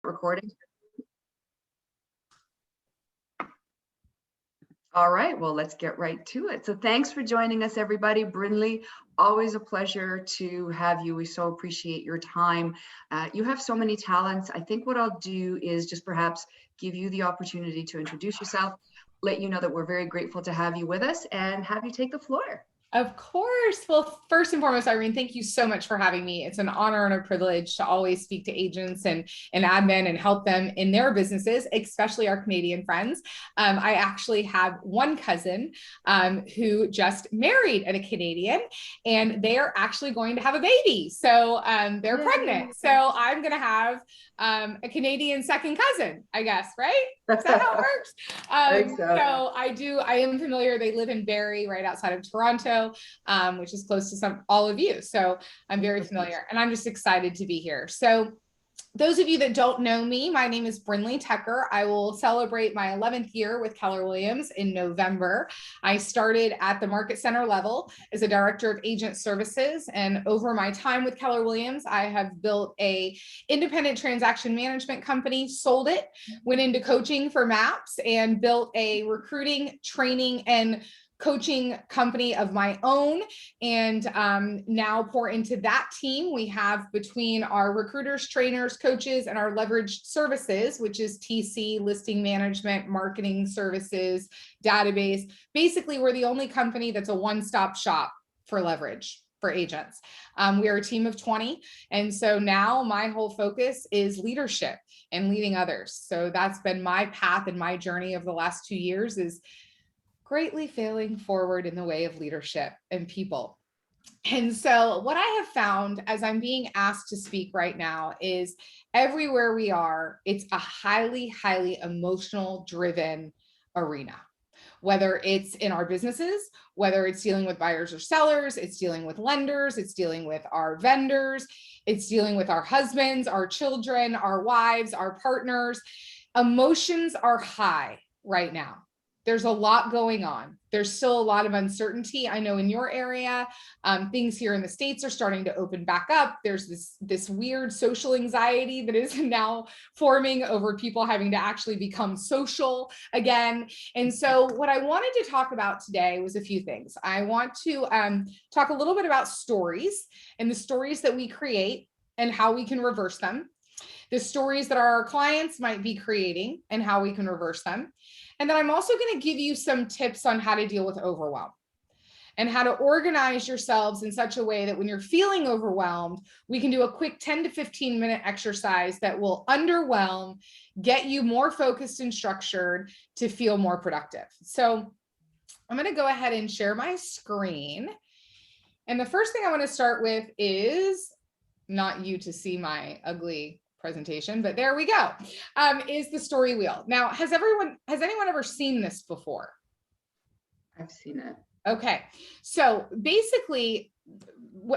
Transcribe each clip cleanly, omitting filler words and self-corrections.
Recording. All right, well, let's get right to it. So thanks for joining us, everybody. Brindley, always a pleasure to have you. We so appreciate your time. You have so many talents. I think what I'll do is just perhaps give you the opportunity to introduce yourself, let you know that we're very grateful to have you with us, and have you take the floor. Of course. Well, first and foremost, Irene, thank you so much for having me. It's an honor and a privilege to always speak to agents and admin and help them in their businesses, especially our Canadian friends. I actually have one cousin who just married a Canadian, and they are actually going to have a baby. So they're pregnant. So I'm going to have a Canadian second cousin, I guess, right? Is that how it works? So I am familiar. They live in Barrie, right outside of Toronto, which is close to all of you. So I'm very familiar, and I'm just excited to be here. So those of you that don't know me, my name is Brindley Tucker. I will celebrate my 11th year with Keller Williams in November. I started at the market center level as a director of agent services. And over my time with Keller Williams, I have built an independent transaction management company, sold it, went into coaching for MAPS, and built a recruiting, training, and coaching company of my own, and now pour into that team. We have, between our recruiters, trainers, coaches, and our leveraged services, which is TC, listing management, marketing services, database. Basically, we're the only company that's a one-stop shop for leverage for agents. We are a team of 20. And so now my whole focus is leadership and leading others. So that's been my path and my journey of the last 2 years, is greatly failing forward in the way of leadership and people. And so what I have found as I'm being asked to speak right now is, everywhere we are, it's a highly, highly emotional driven arena. Whether it's in our businesses, whether it's dealing with buyers or sellers, it's dealing with lenders, it's dealing with our vendors, it's dealing with our husbands, our children, our wives, our partners. Emotions are high right now. There's a lot going on. There's still a lot of uncertainty. I know in your area, things here in the States are starting to open back up. There's this weird social anxiety that is now forming over people having to actually become social again. And so what I wanted to talk about today was a few things. I want to talk a little bit about stories, and the stories that we create and how we can reverse them. The stories that our clients might be creating and how we can reverse them. And then I'm also going to give you some tips on how to deal with overwhelm and how to organize yourselves in such a way that when you're feeling overwhelmed, we can do a quick 10 to 15 minute exercise that will underwhelm, get you more focused and structured to feel more productive. So I'm going to go ahead and share my screen. And the first thing I want to start with is not you to see my ugly presentation, but there we go, is the story wheel. Now, has anyone ever seen this before? I've seen it. Okay, so basically,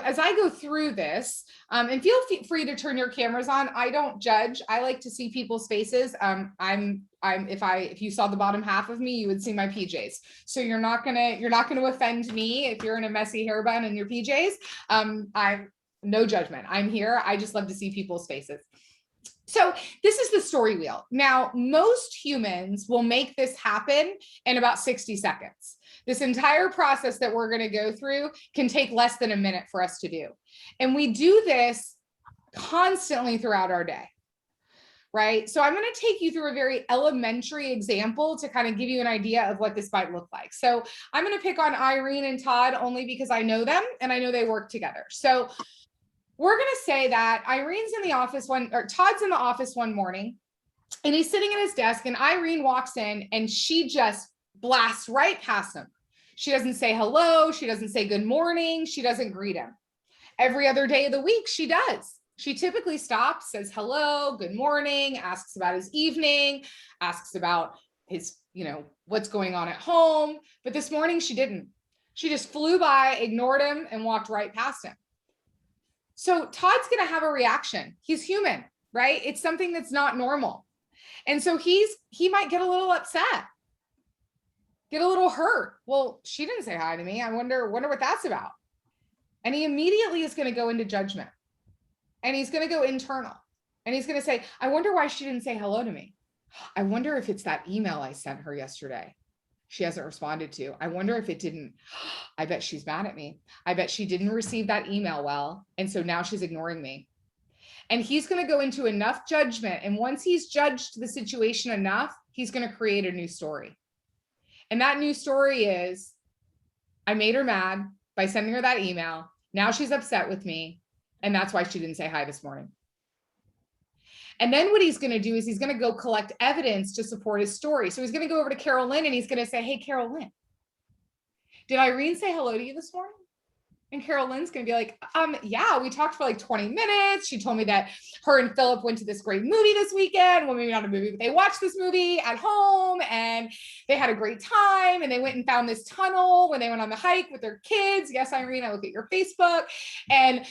as I go through this, and feel free to turn your cameras on. I don't judge. I like to see people's faces. If you saw the bottom half of me, you would see my PJs. So you're not gonna offend me if you're in a messy hair bun in your PJs. I'm no judgment. I'm here. I just love to see people's faces. So this is the story wheel. Now, most humans will make this happen in about 60 seconds. This entire process that we're going to go through can take less than a minute for us to do. And we do this constantly throughout our day, right? So I'm going to take you through a very elementary example to kind of give you an idea of what this might look like. So I'm going to pick on Irene and Todd only because I know them and I know they work together. So we're going to say that Irene's in the office Todd's in the office one morning, and he's sitting at his desk, and Irene walks in and she just blasts right past him. She doesn't say hello. She doesn't say good morning. She doesn't greet him. Every other day of the week, she does. She typically stops, says hello, good morning, asks about his evening, asks about his, what's going on at home. But this morning she didn't. She just flew by, ignored him, and walked right past him. So Todd's going to have a reaction. He's human, right? It's something that's not normal. And so he might get a little upset, get a little hurt. Well, she didn't say hi to me. I wonder what that's about. And he immediately is going to go into judgment, and he's going to go internal. And he's going to say, I wonder why she didn't say hello to me. I wonder if it's that email I sent her yesterday. She hasn't responded to. I wonder if it didn't. I bet she's mad at me. I bet she didn't receive that email well. And so now she's ignoring me. And he's going to go into enough judgment. And once he's judged the situation enough, he's going to create a new story. And that new story is, I made her mad by sending her that email. Now she's upset with me. And that's why she didn't say hi this morning. And then what he's going to do is he's going to go collect evidence to support his story. So he's going to go over to Carol Lynn and he's going to say, hey, Carol Lynn, did Irene say hello to you this morning? And Carol Lynn's going to be like, yeah, we talked for like 20 minutes. She told me that her and Philip went to this great movie this weekend. Well, maybe not a movie, but they watched this movie at home and they had a great time. And they went and found this tunnel when they went on the hike with their kids. Yes, Irene, I look at your Facebook. And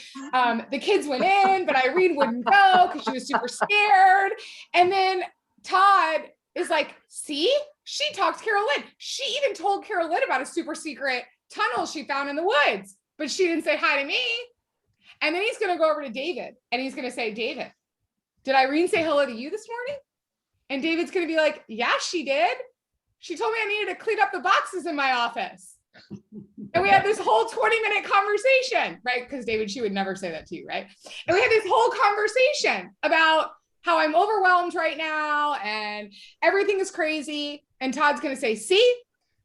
the kids went in, but Irene wouldn't go because she was super scared. And then Todd is like, see, she talked to Carol Lynn. She even told Carol Lynn about a super secret tunnel she found in the woods, but she didn't say hi to me. And then he's going to go over to David and he's going to say, David, did Irene say hello to you this morning? And David's going to be like, yeah, she did. She told me I needed to clean up the boxes in my office. And we had this whole 20-minute conversation, right? Because David, she would never say that to you, right? And we had this whole conversation about how I'm overwhelmed right now and everything is crazy. And Todd's going to say, see,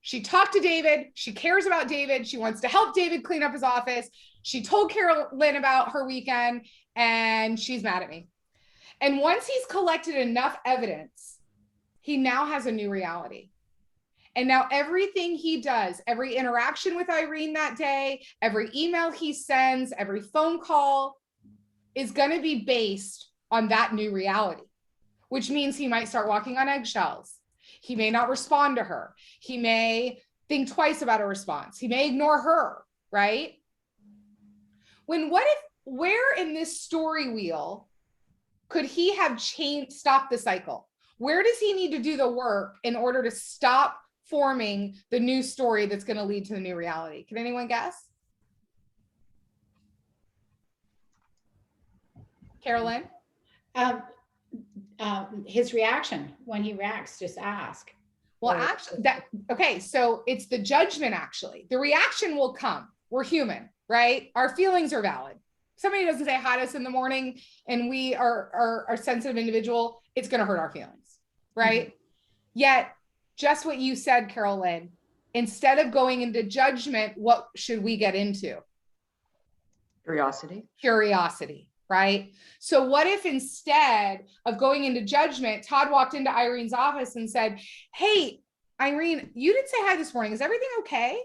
she talked to David. She cares about David. She wants to help David clean up his office. She told Carol Lynn about her weekend and she's mad at me. And once he's collected enough evidence, he now has a new reality. And now everything he does, every interaction with Irene that day, every email he sends, every phone call is going to be based on that new reality, which means he might start walking on eggshells. He may not respond to her. He may think twice about a response. He may ignore her, right? Where in this story wheel could he have stopped the cycle? Where does he need to do the work in order to stop forming the new story that's going to lead to the new reality? Can anyone guess? Carolyn? His reaction when he reacts, just ask. Well, actually, okay, so it's the judgment, actually. The reaction will come. We're human, right? Our feelings are valid. Somebody doesn't say hi to us in the morning and we are a sensitive individual, it's going to hurt our feelings, right? Mm-hmm. Yet, just what you said, Carol Lynn, instead of going into judgment, what should we get into? Curiosity, right? So what if instead of going into judgment, Todd walked into Irene's office and said, hey, Irene, you didn't say hi this morning. Is everything okay?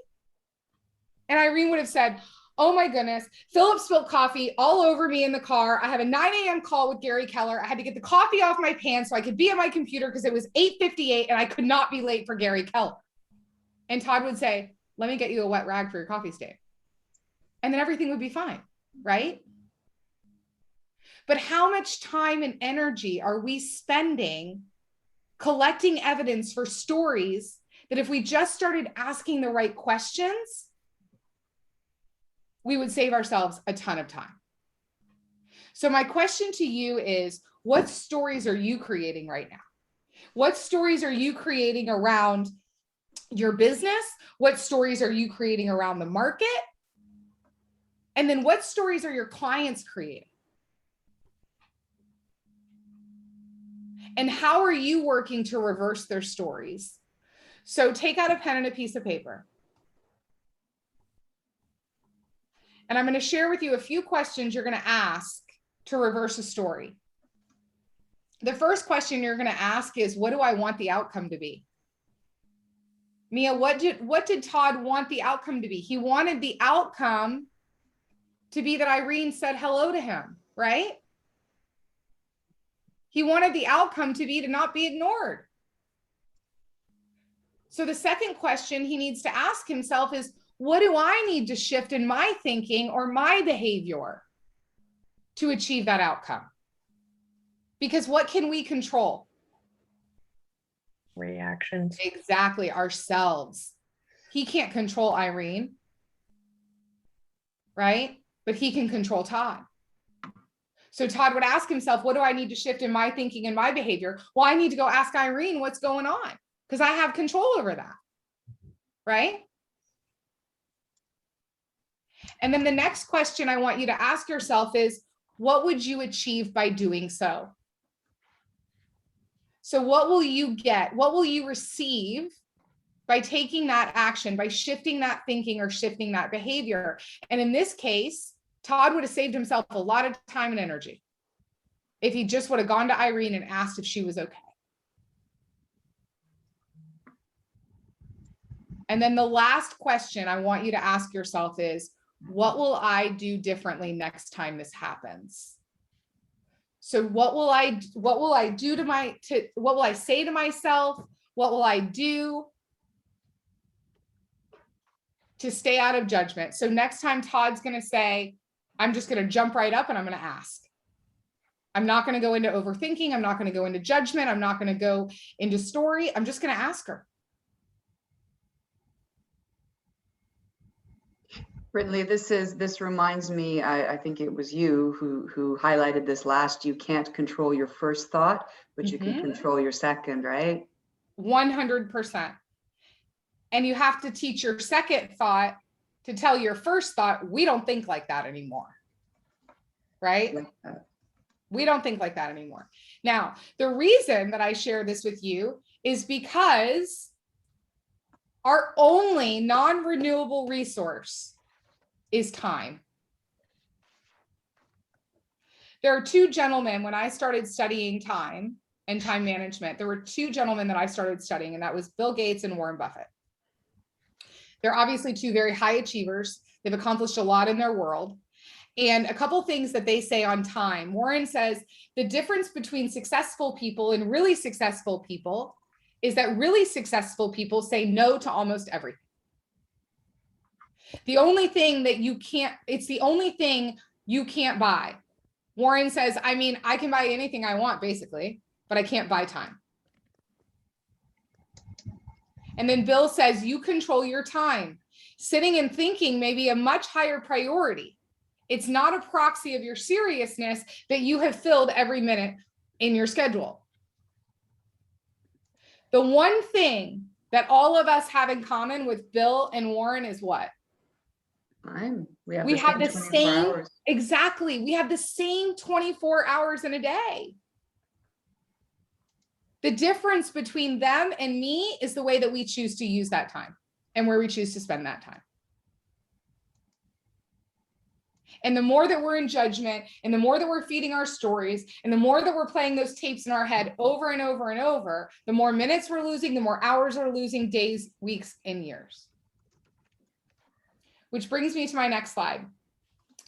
And Irene would have said, oh my goodness, Philip spilled coffee all over me in the car. I have a 9 a.m. call with Gary Keller. I had to get the coffee off my pants so I could be at my computer because it was 8:58 and I could not be late for Gary Keller. And Todd would say, let me get you a wet rag for your coffee stain. And then everything would be fine, right? But how much time and energy are we spending collecting evidence for stories that if we just started asking the right questions, we would save ourselves a ton of time. So my question to you is, what stories are you creating right now? What stories are you creating around your business? What stories are you creating around the market? And then what stories are your clients creating? And how are you working to reverse their stories? So take out a pen and a piece of paper. And I'm going to share with you a few questions you're going to ask to reverse a story. The first question you're going to ask is, what do I want the outcome to be? Mia, what did Todd want the outcome to be? He wanted the outcome to be that Irene said hello to him, right? He wanted the outcome to be to not be ignored. So the second question he needs to ask himself is, what do I need to shift in my thinking or my behavior to achieve that outcome? Because what can we control? Reactions. Exactly, ourselves. He can't control Irene, right? But he can control Todd. So Todd would ask himself, what do I need to shift in my thinking and my behavior? Well, I need to go ask Irene what's going on because I have control over that, right? And then the next question I want you to ask yourself is, what would you achieve by doing so? So what will you get? What will you receive by taking that action, by shifting that thinking or shifting that behavior? And in this case, Todd would have saved himself a lot of time and energy if he just would have gone to Irene and asked if she was okay. And then the last question I want you to ask yourself is, what will I do differently next time this happens? So what will I do what will I say to myself? What will I do to stay out of judgment? So next time Todd's going to say, I'm just going to jump right up and I'm going to ask. I'm not going to go into overthinking. I'm not going to go into judgment. I'm not going to go into story. I'm just going to ask her. Brindley, this reminds me, I think it was you who highlighted this last. You can't control your first thought, but you can control your second, right? 100%. And you have to teach your second thought to tell your first thought, we don't think like that anymore, right? We don't think like that anymore. Now, the reason that I share this with you is because our only non-renewable resource is time. There are two gentlemen, when I started studying time and time management, there were two gentlemen that I started studying, and that was Bill Gates and Warren Buffett. They're obviously two very high achievers. They've accomplished a lot in their world. And a couple things that they say on time. Warren says the difference between successful people and really successful people is that really successful people say no to almost everything. The only thing that it's the only thing you can't buy. Warren says, I mean, I can buy anything I want basically, but I can't buy time. And then Bill says, you control your time. Sitting and thinking may be a much higher priority. It's not a proxy of your seriousness that you have filled every minute in your schedule. The one thing that all of us have in common with Bill and Warren is what? Time. We have the same hours. Exactly. We have the same 24 hours in a day. The difference between them and me is the way that we choose to use that time and where we choose to spend that time. And the more that we're in judgment and the more that we're feeding our stories and the more that we're playing those tapes in our head over and over and over, the more minutes we're losing, the more hours we're losing, days, weeks, and years. Which brings me to my next slide.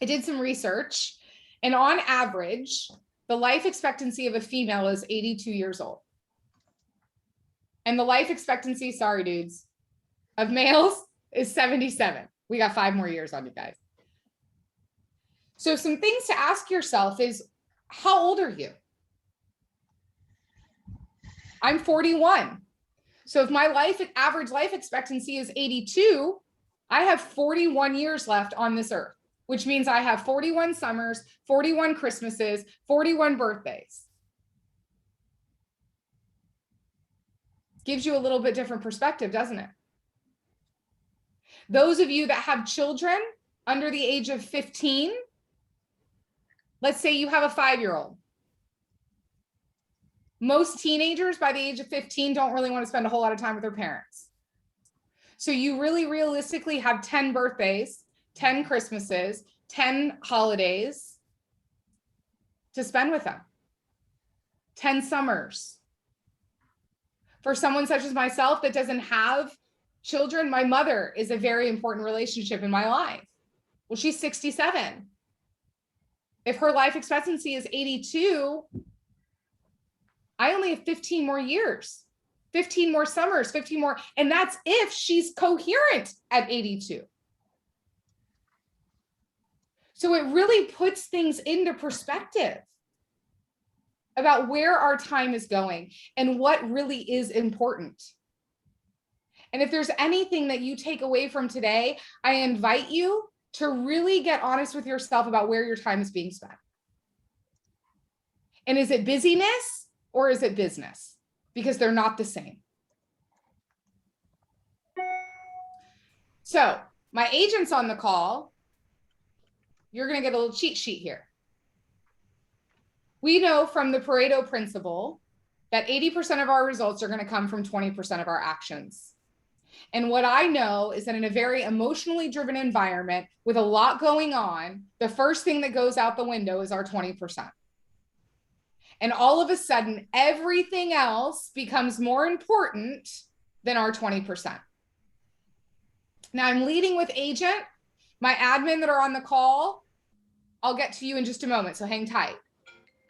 I did some research, and on average, the life expectancy of a female is 82 years old. And the life expectancy, sorry dudes, of males is 77. We got 5 more years on you guys. So some things to ask yourself is, how old are you? I'm 41. So if my average life expectancy is 82, I have 41 years left on this earth, which means I have 41 summers, 41 Christmases, 41 birthdays. Gives you a little bit different perspective, doesn't it? Those of you that have children under the age of 15, let's say you have a 5-year-old. Most teenagers by the age of 15 don't really want to spend a whole lot of time with their parents. So you really realistically have 10 birthdays, 10 Christmases, 10 holidays to spend with them. 10 summers. For someone such as myself that doesn't have children, my mother is a very important relationship in my life. Well, she's 67. If her life expectancy is 82, I only have 15 more years, 15 more summers, 15 more. And that's if she's coherent at 82. So it really puts things into perspective about where our time is going and what really is important. And if there's anything that you take away from today, I invite you to really get honest with yourself about where your time is being spent. And is it busyness or is it business? Because they're not the same. So my agents on the call, you're going to get a little cheat sheet here. We know from the Pareto principle that 80% of our results are going to come from 20% of our actions. And what I know is that in a very emotionally driven environment with a lot going on, the first thing that goes out the window is our 20%. And all of a sudden, everything else becomes more important than our 20%. Now I'm leading with agent. My admin that are on the call, I'll get to you in just a moment, so hang tight.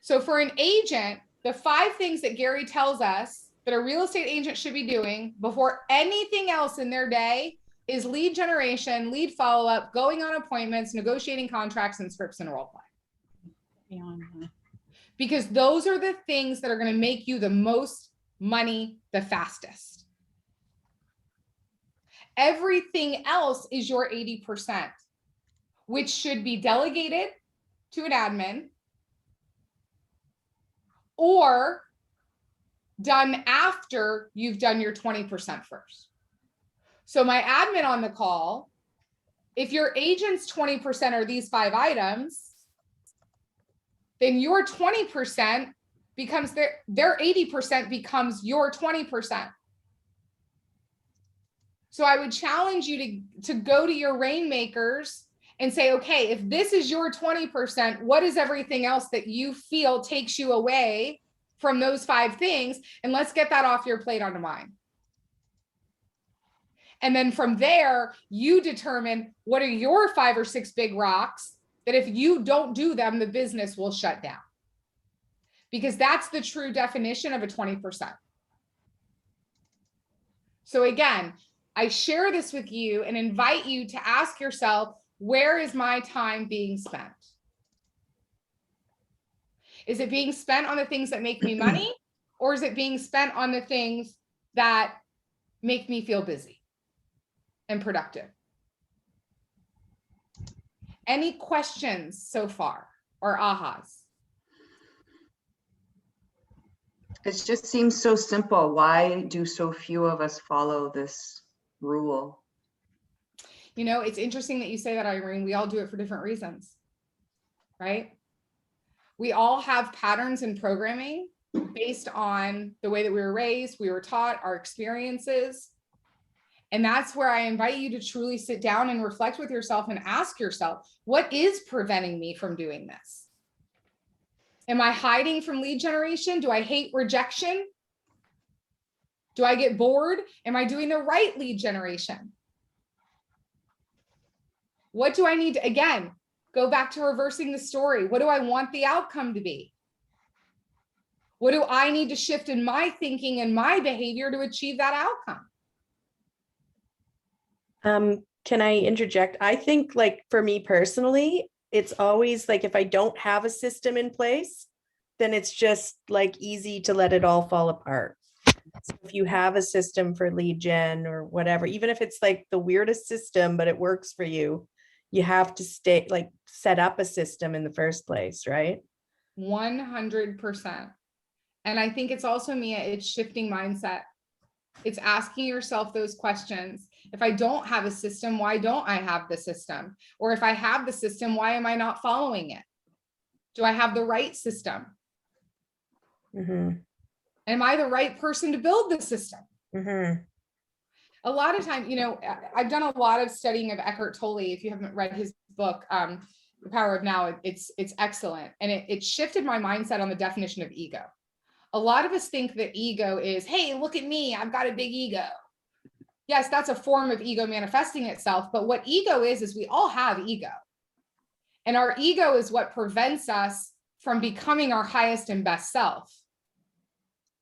So for an agent, the 5 things that Gary tells us that a real estate agent should be doing before anything else in their day is lead generation, lead follow-up, going on appointments, negotiating contracts, and scripts and role play. Because those are the things that are going to make you the most money the fastest. Everything else is your 80%, which should be delegated to an admin or done after you've done your 20% first. So my admin on the call, if your agent's 20% are these 5 items, then your 20% becomes their 80% becomes your 20%. So I would challenge you to go to your rainmakers and say, okay, if this is your 20%, what is everything else that you feel takes you away from those 5 things? And let's get that off your plate onto mine. And then from there, you determine what are your 5 or 6 big rocks that if you don't do them, the business will shut down. Because that's the true definition of a 20%. So again, I share this with you and invite you to ask yourself, where is my time being spent? Is it being spent on the things that make me money? Or is it being spent on the things that make me feel busy and productive? Any questions so far or ahas? It just seems so simple. Why do so few of us follow this rule? You know, it's interesting that you say that, Irene. We all do it for different reasons, right? We all have patterns in programming based on the way that we were raised, we were taught, our experiences. And that's where I invite you to truly sit down and reflect with yourself and ask yourself, what is preventing me from doing this? Am I hiding from lead generation? Do I hate rejection? Do I get bored? Am I doing the right lead generation? What do I need to, again, go back to reversing the story. What do I want the outcome to be? What do I need to shift in my thinking and my behavior to achieve that outcome? Can I interject? I think, like, for me personally, it's always like, if I don't have a system in place, then it's just like easy to let it all fall apart. So if you have a system for lead gen or whatever, even if it's like the weirdest system, but it works for you, you have to set up a system in the first place, right? 100%. And I think it's also, Mia, it's shifting mindset. It's asking yourself those questions. If I don't have a system, why don't I have the system? Or if I have the system, why am I not following it? Do I have the right system? Mm-hmm. Am I the right person to build the system? Mm-hmm. A lot of time, you know, I've done a lot of studying of Eckhart Tolle. If you haven't read his book, The Power of Now, it's excellent. And it shifted my mindset on the definition of ego. A lot of us think that ego is, hey, look at me, I've got a big ego. Yes, that's a form of ego manifesting itself. But what ego is we all have ego. And our ego is what prevents us from becoming our highest and best self.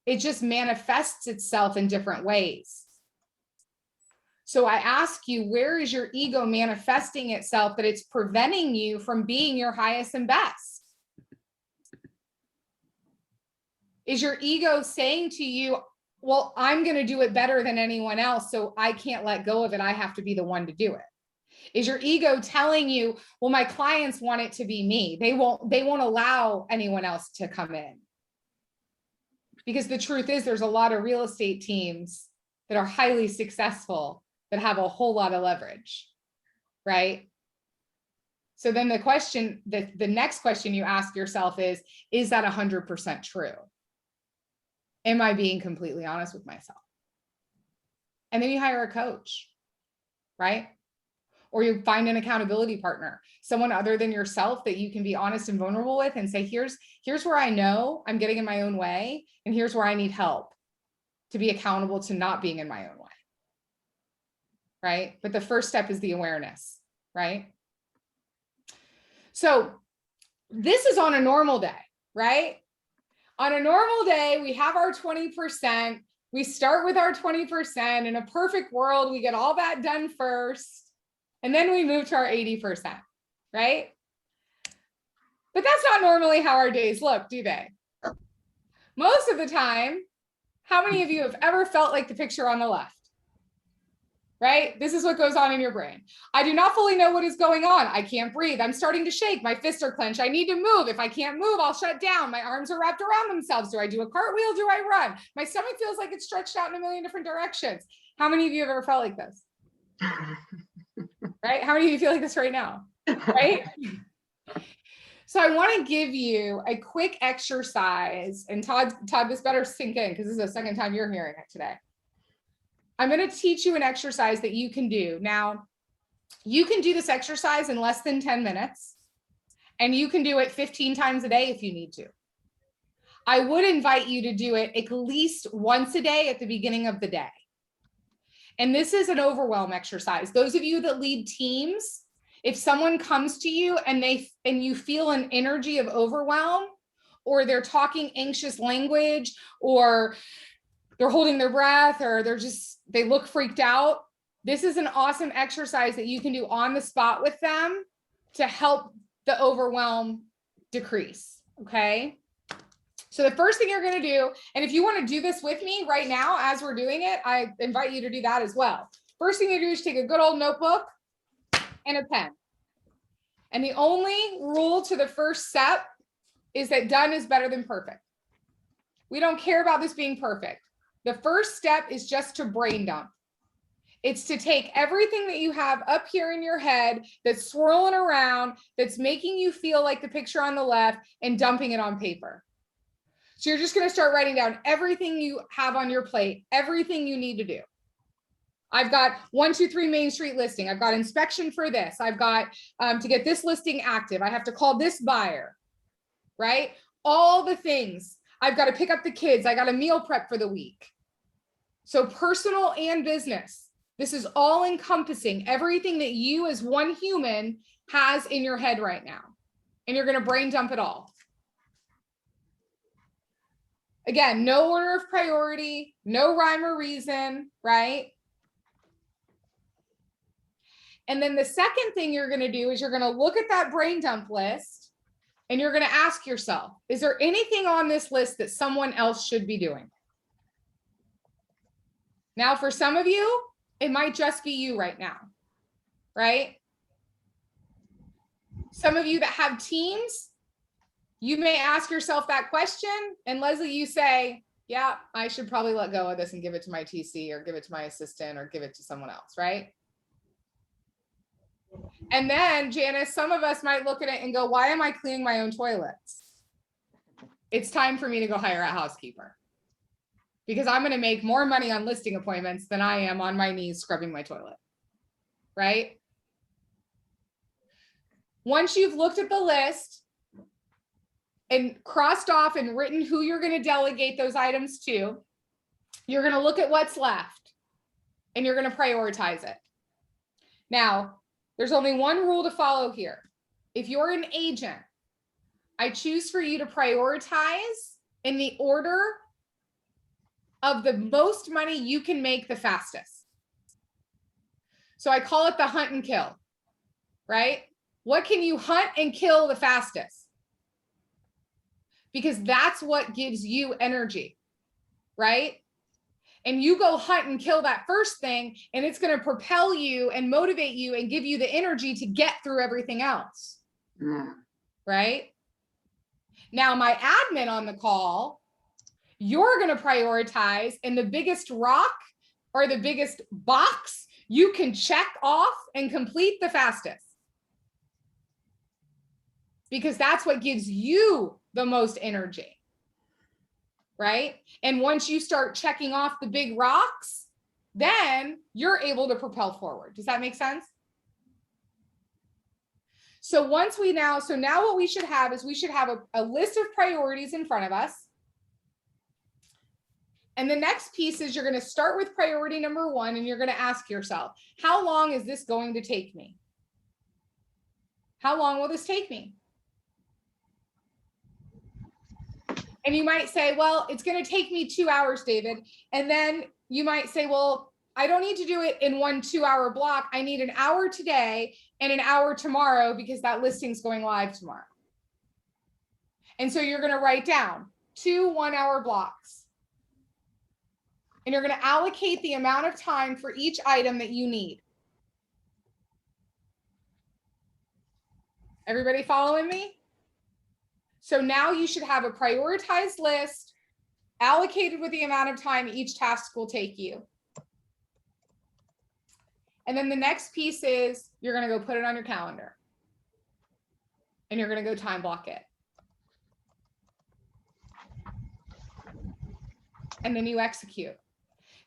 It just manifests itself in different ways. So I ask you, where is your ego manifesting itself that it's preventing you from being your highest and best? Is your ego saying to you, well, I'm going to do it better than anyone else, so I can't let go of it. I have to be the one to do it. Is your ego telling you, well, my clients want it to be me. They won't allow anyone else to come in. Because the truth is there's a lot of real estate teams that are highly successful that have a whole lot of leverage, right? So then the question, the next question you ask yourself is that 100% true? Am I being completely honest with myself? And then you hire a coach, right? Or you find an accountability partner, someone other than yourself that you can be honest and vulnerable with and say, here's where I know I'm getting in my own way, and here's where I need help to be accountable to not being in my own way, right? But the first step is the awareness, right? So this is on a normal day, right? On a normal day, we have our 20%. We start with our 20%. In a perfect world, we get all that done first. And then we move to our 80%, right? But that's not normally how our days look, do they? Most of the time, how many of you have ever felt like the picture on the left? Right? This is what goes on in your brain. I do not fully know what is going on. I can't breathe. I'm starting to shake. My fists are clenched. I need to move. If I can't move, I'll shut down. My arms are wrapped around themselves. Do I do a cartwheel? Do I run? My stomach feels like it's stretched out in a million different directions. How many of you have ever felt like this? Right? How many of you feel like this right now? Right? So I want to give you a quick exercise, and Todd, this better sink in because this is the second time you're hearing it today. I'm going to teach you an exercise that you can do. Now, you can do this exercise in less than 10 minutes, and you can do it 15 times a day if you need to. I would invite you to do it at least once a day at the beginning of the day. And this is an overwhelm exercise. Those of you that lead teams, if someone comes to you and you feel an energy of overwhelm, or they're talking anxious language, or they're holding their breath, or they look freaked out, this is an awesome exercise that you can do on the spot with them to help the overwhelm decrease, okay? So the first thing you're going to do, and if you want to do this with me right now as we're doing it, I invite you to do that as well. First thing you do is take a good old notebook and a pen. And the only rule to the first step is that done is better than perfect. We don't care about this being perfect. The first step is just to brain dump. It's to take everything that you have up here in your head that's swirling around, that's making you feel like the picture on the left, and dumping it on paper. So you're just going to start writing down everything you have on your plate, everything you need to do. I've got 123 Main Street listing. I've got inspection for this. I've got to get this listing active. I have to call this buyer, right? All the things. I've got to pick up the kids. I got a meal prep for the week. So personal and business. This is all encompassing everything that you as one human has in your head right now. And you're going to brain dump it all. Again, no order of priority, no rhyme or reason, right? And then the second thing you're going to do is you're going to look at that brain dump list and you're going to ask yourself, is there anything on this list that someone else should be doing? Now, for some of you, it might just be you right now, right? Some of you that have teams, you may ask yourself that question, and Leslie, you say, yeah, I should probably let go of this and give it to my TC or give it to my assistant or give it to someone else, right? And then Janice, some of us might look at it and go, why am I cleaning my own toilets? It's time for me to go hire a housekeeper because I'm going to make more money on listing appointments than I am on my knees scrubbing my toilet, right? Once you've looked at the list and crossed off and written who you're going to delegate those items to, you're going to look at what's left and you're going to prioritize it. Now, there's only one rule to follow here. If you're an agent, I choose for you to prioritize in the order of the most money you can make the fastest. So I call it the hunt and kill, right? What can you hunt and kill the fastest? Because that's what gives you energy, right? and you go hunt and kill that first thing, and it's going to propel you and motivate you and give you the energy to get through everything else. Yeah. Right? Now, my admin on the call, you're going to prioritize, and the biggest rock or the biggest box you can check off and complete the fastest. Because that's what gives you the most energy. Right? And once you start checking off the big rocks, then you're able to propel forward. Does that make sense? So now what we should have is we should have a list of priorities in front of us. And the next piece is you're going to start with priority number 1, and you're going to ask yourself, how long is this going to take me? How long will this take me? And you might say, well, it's going to take me 2 hours, David. And then you might say, well, I don't need to do it in 1 2-hour block. I need an hour today and an hour tomorrow because that listing's going live tomorrow. And so you're going to write down 2 1-hour blocks. And you're going to allocate the amount of time for each item that you need. Everybody following me? So now you should have a prioritized list allocated with the amount of time each task will take you. And then the next piece is you're going to go put it on your calendar. And you're going to go time block it. And then you execute.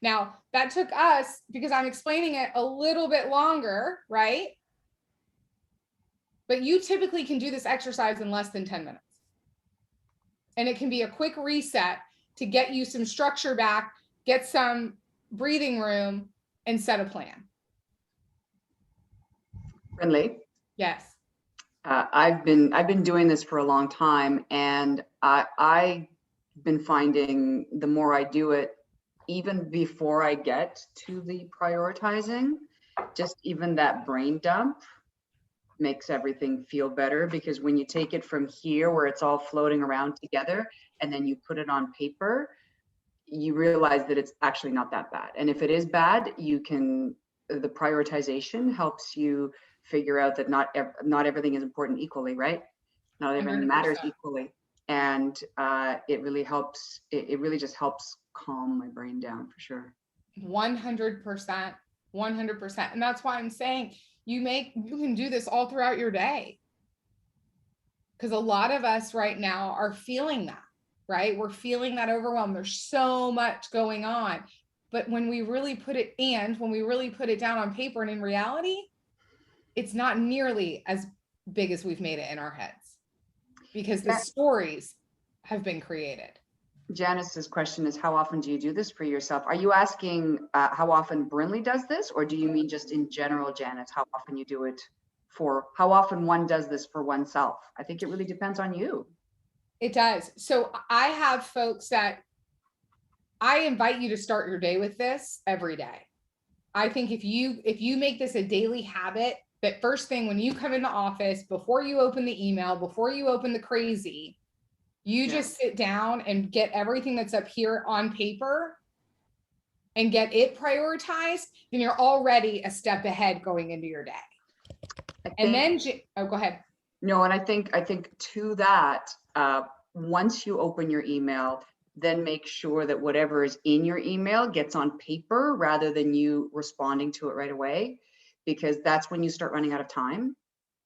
Now, that took us, because I'm explaining it a little bit longer, right? But you typically can do this exercise in less than 10 minutes. And it can be a quick reset to get you some structure back, get some breathing room, and set a plan. Brindley. Yes. I've been doing this for a long time, and I've been finding the more I do it, even before I get to the prioritizing, just even that brain dump makes everything feel better, because when you take it from here where it's all floating around together and then you put it on paper, you realize that it's actually not that bad. And if it is bad, the prioritization helps you figure out that not everything is important equally, right? Not everything 100%. matters equally. And it really helps. It really just helps calm my brain down for sure. 100%, 100%. And that's why I'm saying you can do this all throughout your day. Because a lot of us right now are feeling that, right? We're feeling that overwhelm. There's so much going on. But when we really put it down on paper and in reality, it's not nearly as big as we've made it in our heads, because the stories have been created. Janice's question is, how often do you do this for yourself? Are you asking how often Brindley does this, or do you mean just in general, Janice, how often you do it how often one does this for oneself? I think it really depends on you. It does. So I have folks that I invite you to start your day with this every day. I think if you make this a daily habit, that first thing when you come in the office, before you open the email, before you open the crazy, you just sit down and get everything that's up here on paper and get it prioritized, then you're already a step ahead going into your day. And then, go ahead. No, and I think to that, once you open your email, then make sure that whatever is in your email gets on paper rather than you responding to it right away, because that's when you start running out of time.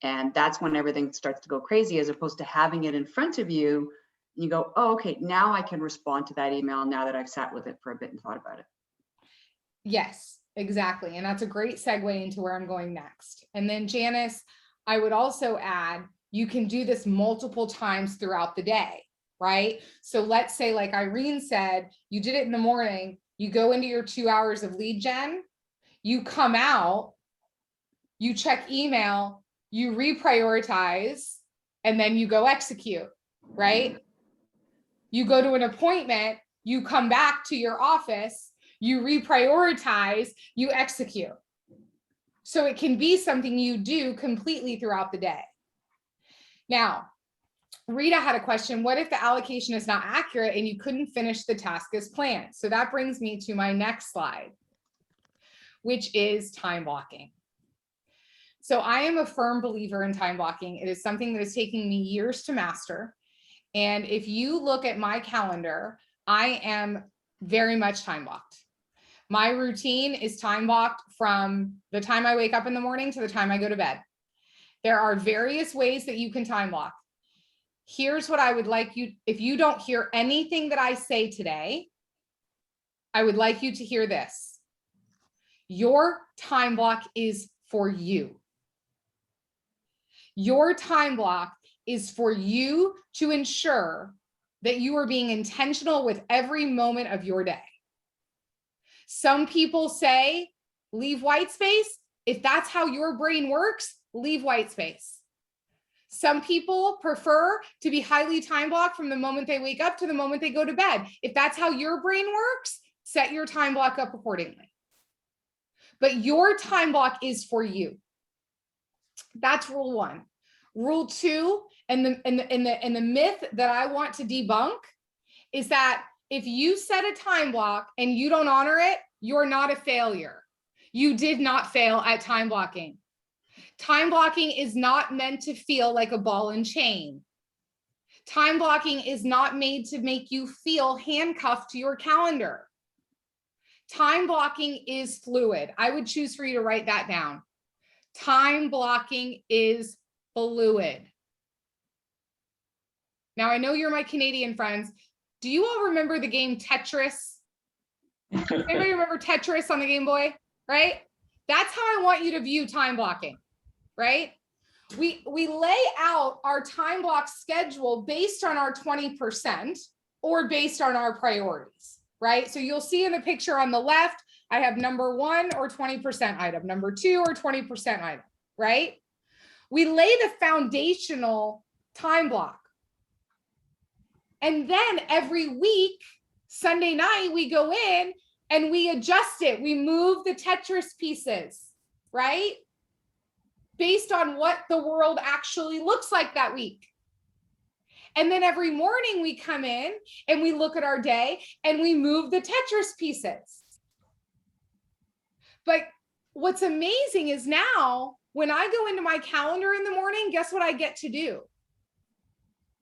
And that's when everything starts to go crazy, as opposed to having it in front of you. You go, oh, okay, now I can respond to that email now that I've sat with it for a bit and thought about it. Yes, exactly. And that's a great segue into where I'm going next. And then Janice, I would also add, you can do this multiple times throughout the day, right? So let's say, like Irene said, you did it in the morning, you go into your 2 hours of lead gen, you come out, you check email, you reprioritize, and then you go execute, right? You go to an appointment, you come back to your office, you reprioritize, you execute. So it can be something you do completely throughout the day. Now, Rita had a question. What if the allocation is not accurate and you couldn't finish the task as planned? So that brings me to my next slide, which is time blocking. So I am a firm believer in time blocking. It is something that is taking me years to master. And if you look at my calendar, I am very much time blocked. My routine is time blocked from the time I wake up in the morning to the time I go to bed. There are various ways that you can time block. Here's what I would like you, if you don't hear anything that I say today, I would like you to hear this. Your time block is for you. Your time block is for you to ensure that you are being intentional with every moment of your day. Some people say, leave white space. If that's how your brain works, leave white space. Some people prefer to be highly time blocked from the moment they wake up to the moment they go to bed. If that's how your brain works, set your time block up accordingly. But your time block is for you. That's rule one. Rule two, and the myth that I want to debunk is that if you set a time block and you don't honor it, you're not a failure. You did not fail at time blocking. Time blocking is not meant to feel like a ball and chain. Time blocking is not made to make you feel handcuffed to your calendar. Time blocking is fluid. I would choose for you to write that down. Time blocking is fluid. Now, I know you're my Canadian friends. Do you all remember the game Tetris? Anybody remember Tetris on the Game Boy, right? That's how I want you to view time blocking, right? We lay out our time block schedule based on our 20% or based on our priorities, right? So you'll see in the picture on the left, I have number 1 or 20% item, number 2 or 20% item, right? We lay the foundational time block. And then every week, Sunday night, we go in and we adjust it. We move the Tetris pieces, right? Based on what the world actually looks like that week. And then every morning we come in and we look at our day and we move the Tetris pieces. But what's amazing is now when I go into my calendar in the morning, guess what I get to do?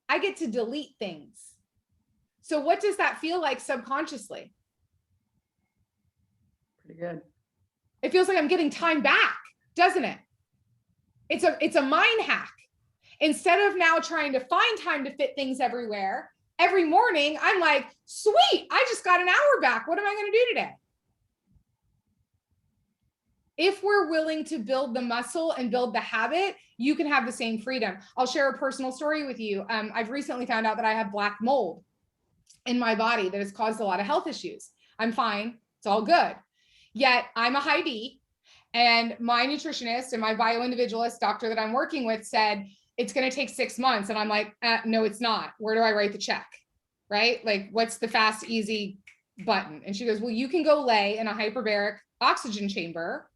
I get to delete things. So what does that feel like subconsciously? Pretty good. It feels like I'm getting time back, doesn't it? It's a mind hack. Instead of now trying to find time to fit things everywhere, every morning I'm like, sweet, I just got an hour back. What am I going to do today? If we're willing to build the muscle and build the habit, you can have the same freedom. I'll share a personal story with you. I've recently found out that I have black mold in my body that has caused a lot of health issues. I'm fine. It's all good. Yet I'm a high D, and my nutritionist and my bioindividualist doctor that I'm working with said, it's going to take 6 months. And I'm like, no, it's not. Where do I write the check? Right? Like, what's the fast, easy button? And she goes, well, you can go lay in a hyperbaric oxygen chamber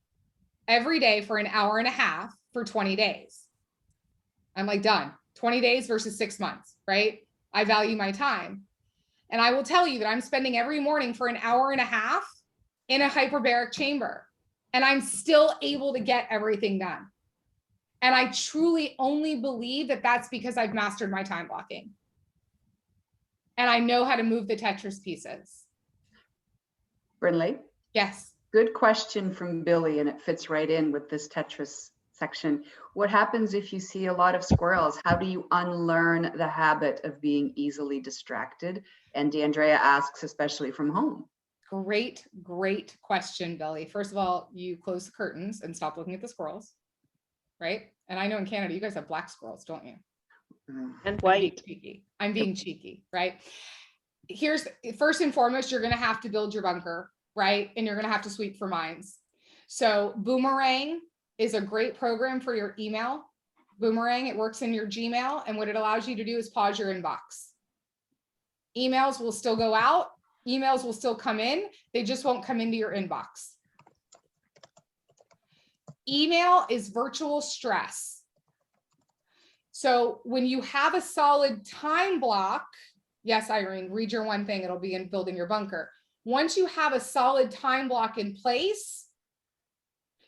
every day for an hour and a half for 20 days. I'm like, done. 20 days versus 6 months, right? I value my time. And I will tell you that I'm spending every morning for an hour and a half in a hyperbaric chamber, and I'm still able to get everything done. And I truly only believe that that's because I've mastered my time blocking. And I know how to move the Tetris pieces. Brindley? Yes. Good question from Billy, and it fits right in with this Tetris section. What happens if you see a lot of squirrels? How do you unlearn the habit of being easily distracted? And DeAndrea asks, especially from home. Great, great question, Billy. First of all, you close the curtains and stop looking at the squirrels, right? And I know in Canada, you guys have black squirrels, don't you? And white. I'm being cheeky, right? Here's, first and foremost, you're going to have to build your bunker, right? And you're going to have to sweep for mines. So Boomerang is a great program for your email. Boomerang, it works in your Gmail. And what it allows you to do is pause your inbox. Emails will still go out. Emails will still come in. They just won't come into your inbox. Email is virtual stress. So when you have a solid time block, yes, Irene, read your one thing, it'll be in building your bunker. Once you have a solid time block in place,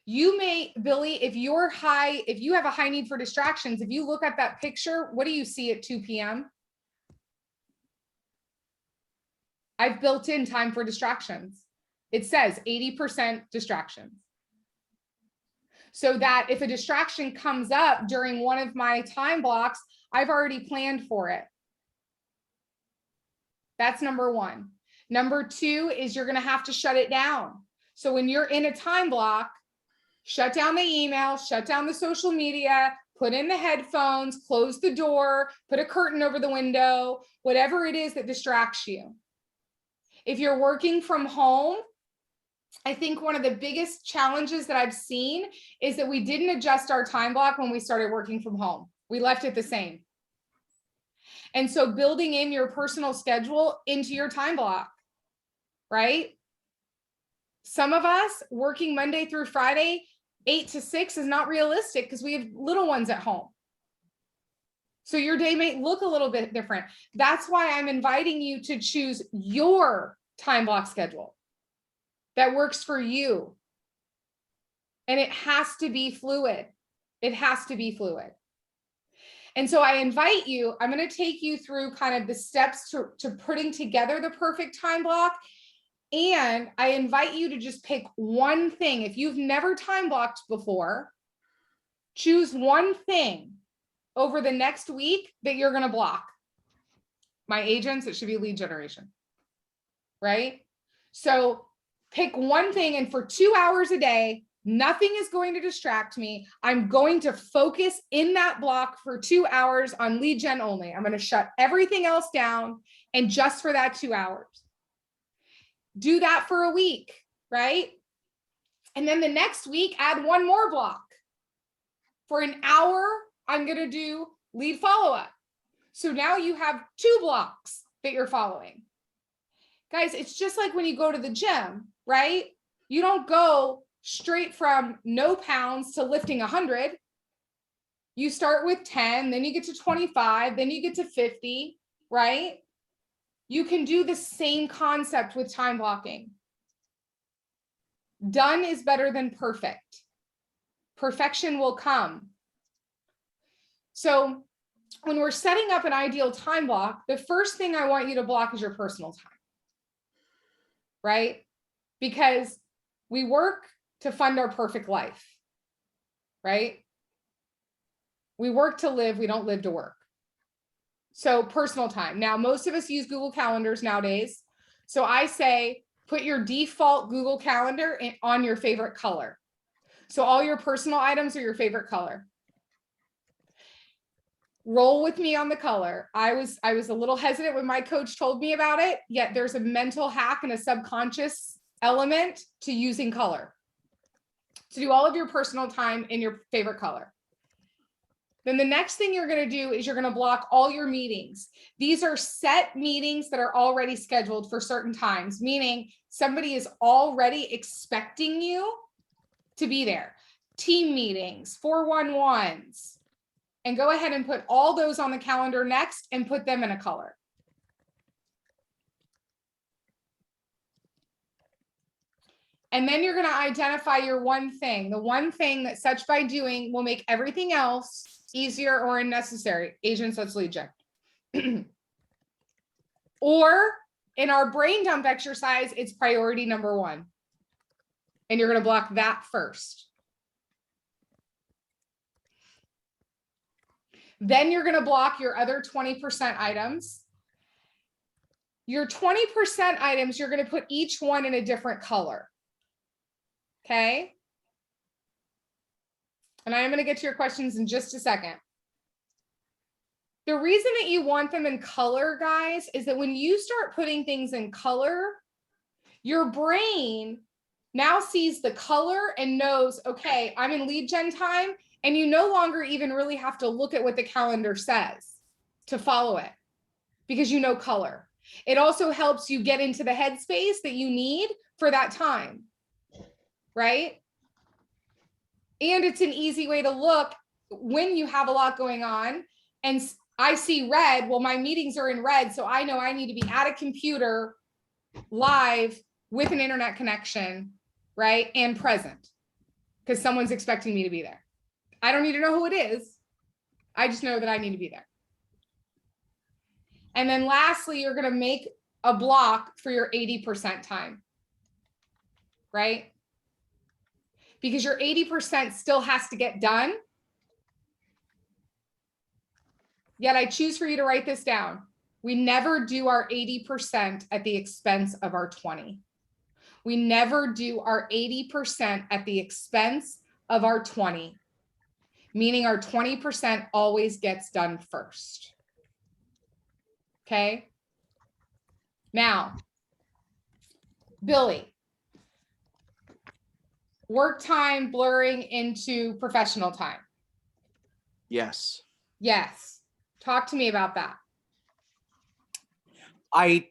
you may, Billy, if you have a high need for distractions, if you look at that picture, what do you see at 2 p.m.? I've built in time for distractions. It says 80% distractions. So that if a distraction comes up during one of my time blocks, I've already planned for it. That's number one. Number two is you're going to have to shut it down. So when you're in a time block, shut down the email, shut down the social media, put in the headphones, close the door, put a curtain over the window, whatever it is that distracts you. If you're working from home, I think one of the biggest challenges that I've seen is that we didn't adjust our time block when we started working from home. We left it the same. And so building in your personal schedule into your time block, right? Some of us working Monday through Friday, 8 to 6 is not realistic because we have little ones at home. So your day may look a little bit different. That's why I'm inviting you to choose your time block schedule that works for you. And it has to be fluid. It has to be fluid. And so I invite you, I'm going to take you through kind of the steps to putting together the perfect time block. And I invite you to just pick one thing. If you've never time blocked before, choose one thing over the next week that you're going to block. My agents, it should be lead generation, right? So pick one thing, and for 2 hours a day, nothing is going to distract me. I'm going to focus in that block for 2 hours on lead gen only. I'm going to shut everything else down, and just for that 2 hours. Do that for a week, right? And then the next week, add one more block. For an hour, I'm going to do lead follow-up. So now you have 2 blocks that you're following. Guys, it's just like when you go to the gym, right? You don't go straight from no pounds to lifting 100. You start with 10, then you get to 25, then you get to 50, right? You can do the same concept with time blocking. Done is better than perfect. Perfection will come. So when we're setting up an ideal time block, the first thing I want you to block is your personal time, right? Because we work to fund our perfect life, right? We work to live, we don't live to work. So personal time. Now, most of us use Google Calendars nowadays. So I say, put your default Google Calendar on your favorite color. So all your personal items are your favorite color. Roll with me on the color. I was a little hesitant when my coach told me about it, yet there's a mental hack and a subconscious element to using color. To do all of your personal time in your favorite color. Then the next thing you're going to do is you're going to block all your meetings. These are set meetings that are already scheduled for certain times, meaning somebody is already expecting you to be there. Team meetings, 411s, and go ahead and put all those on the calendar next and put them in a color. And then you're going to identify your one thing, the one thing that such by doing will make everything else easier or unnecessary. Agents, let's lead gen. Or in our brain dump exercise, it's priority number 1. And you're going to block that first. Then you're going to block your other 20% items. Your 20% items, you're going to put each one in a different color. Okay. And I am going to get to your questions in just a second. The reason that you want them in color, guys, is that when you start putting things in color, your brain now sees the color and knows, okay, I'm in lead gen time, and you no longer even really have to look at what the calendar says to follow it because you know color. It also helps you get into the headspace that you need for that time. Right? And it's an easy way to look when you have a lot going on and I see red, well, my meetings are in red, so I know I need to be at a computer live with an internet connection, right? And present, because someone's expecting me to be there. I don't need to know who it is. I just know that I need to be there. And then lastly, you're going to make a block for your 80% time, right? Because your 80% still has to get done. Yet I choose for you to write this down. We never do our 80% at the expense of our 20. We never do our 80% at the expense of our 20, meaning our 20% always gets done first. Okay. Now, Billy, work time blurring into professional time. Yes. Yes. Talk to me about that. I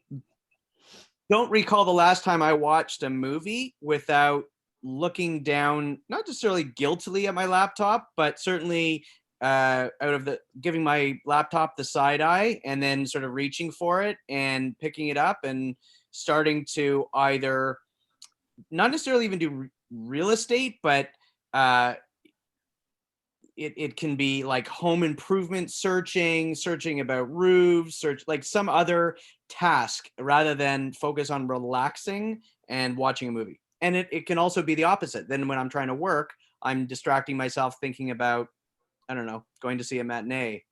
don't recall the last time I watched a movie without looking down, not necessarily guiltily at my laptop, but certainly out of giving my laptop the side eye and then sort of reaching for it and picking it up and starting to either not necessarily even do real estate, but it can be like home improvement searching about roofs, like some other task rather than focus on relaxing and watching a movie. And it can also be the opposite. Then when I'm trying to work, I'm distracting myself thinking about, I don't know, going to see a matinee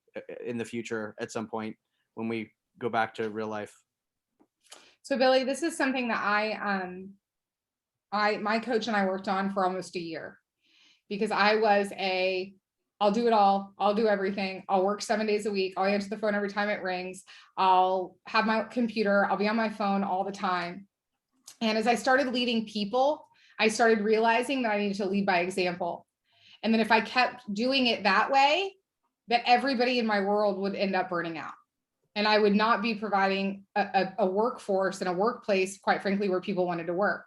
in the future at some point when we go back to real life. So Billy, this is something that my coach and I worked on for almost a year, because I was I'll do it all. I'll do everything. I'll work 7 days a week. I'll answer the phone every time it rings. I'll have my computer. I'll be on my phone all the time. And as I started leading people, I started realizing that I needed to lead by example. And then if I kept doing it that way, that everybody in my world would end up burning out. And I would not be providing a workforce and a workplace, quite frankly, where people wanted to work.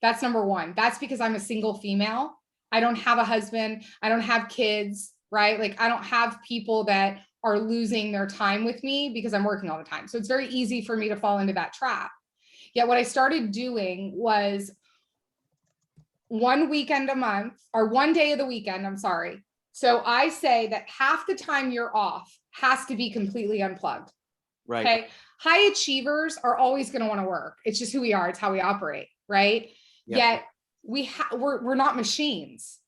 That's number one. That's because I'm a single female. I don't have a husband. I don't have kids, right? Like I don't have people that are losing their time with me because I'm working all the time. So it's very easy for me to fall into that trap. Yet what I started doing was one weekend a month, or one day of the weekend, I'm sorry. So I say that half the time you're off has to be completely unplugged. Right. Okay. High achievers are always going to want to work. It's just who we are. It's how we operate. Right. Yep. Yet we're not machines.